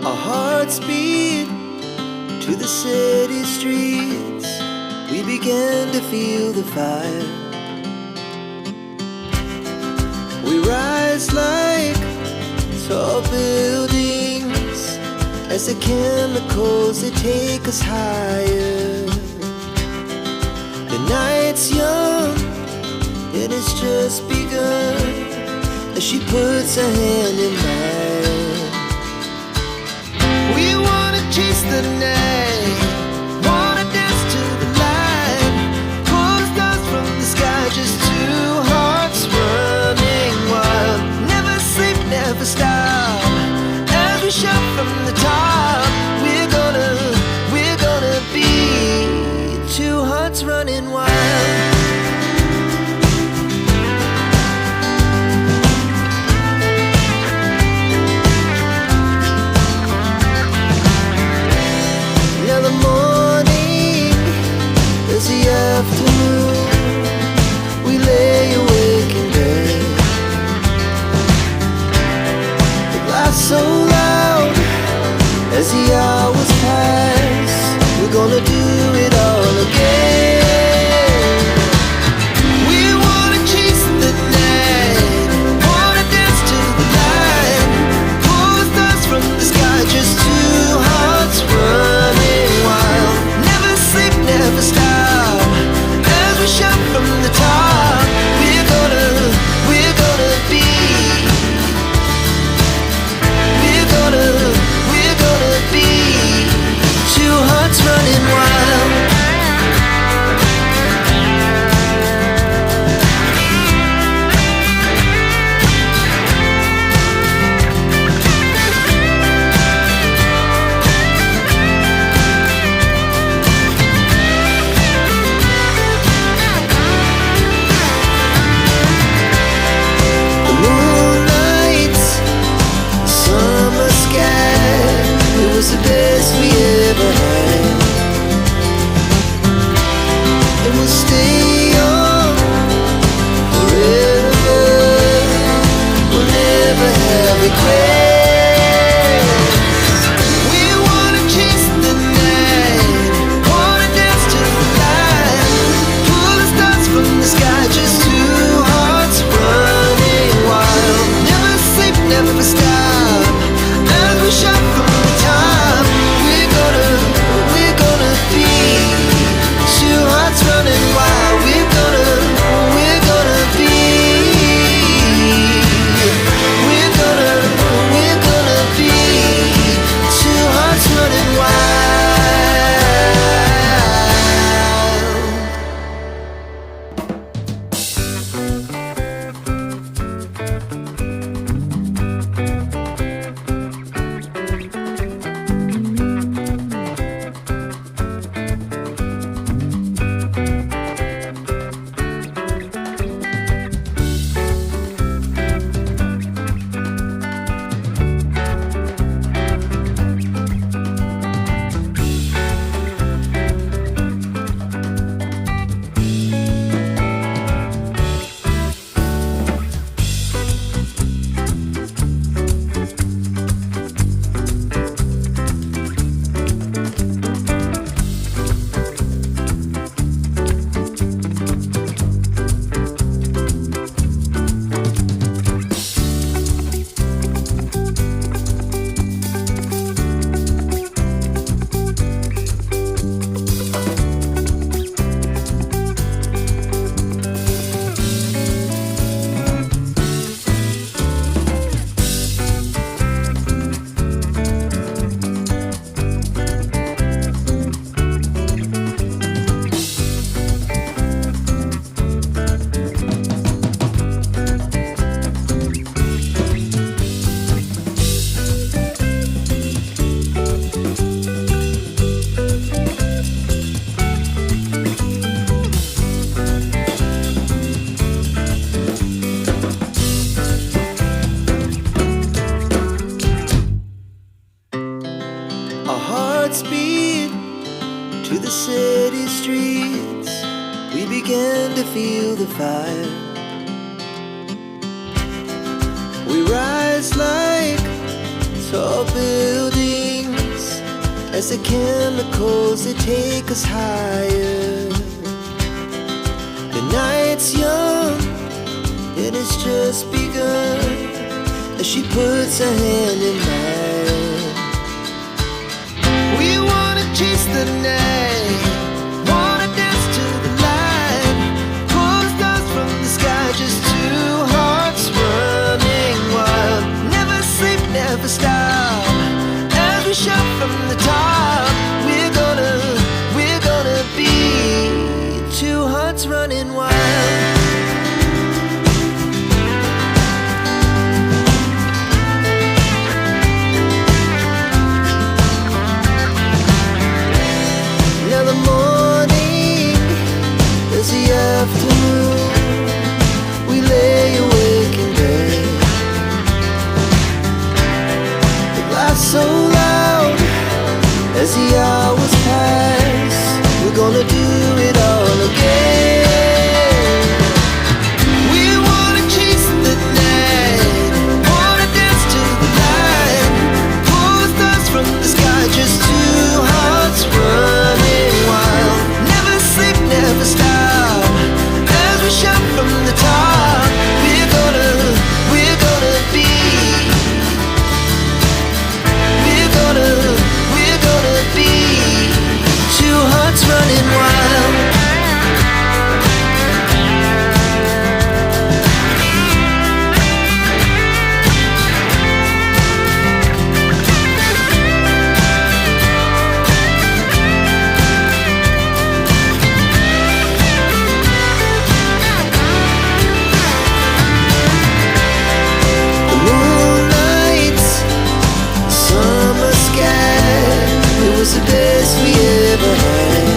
Our hearts beat to the city streets. We began to feel the fire. We rise like tall buildings as the chemicals, they take us higher. The night's young and it's just begun as she puts her hand in mine. We wanna chase the night, wanna dance to the light, pull stars from the sky, just two hearts running wild. Never sleep, never stop, as we shout from the top. We're gonna be two hearts running wild. Now the morning is the afternoon. We lay awake in bed. The glass so loud as the hours pass. We're gonna do it all again. We wanna chase the night, wanna dance to the light, pull stars from the sky, just two hearts running wild. Never sleep, never stop, as we shout from the top. We're gonna be, we're gonna be two hearts running wild. The moonlight, summer sky, it was the best we ever had. And we'll stay young forever. We'll never have regrets. We wanna chase the night, wanna dance to the light, pull the stars from the sky, just two hearts running wild. Never sleep, never stop, as we shout from the top. We're gonna be two hearts running wild. We're gonna be, we're gonna be two hearts running city streets, we began to feel the fire. We rise like tall buildings as the chemicals, they take us higher. The night's young, it has just begun, as she puts her hand in mine. We wanna chase the night, wanna dance to the light, pull the stars from the sky, just two hearts running wild. Never sleep, never stop, as we shout from the top. We're gonna be two hearts running wild. Now the morning is the afternoon, we lay awake in bed. The laughs so loud as the hours pass, we're gonna do it all again. We wanna chase the night, wanna dance to the light, pull the stars from the sky, just two hearts running wild. Never sleep, never stop, as we shout from the top. We're gonna be, we're gonna be two hearts running wild. The moonlight, summer sky, it was the best we ever had.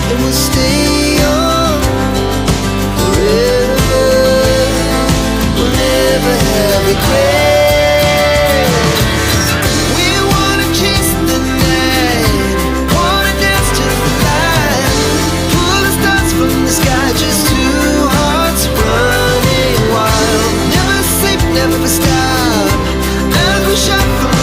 And we'll stay young forever, we'll never have regrets. We wanna chase the night, wanna dance to the light, pull the stars from the sky, just two hearts running wild. Never sleep, never stop, as we shout from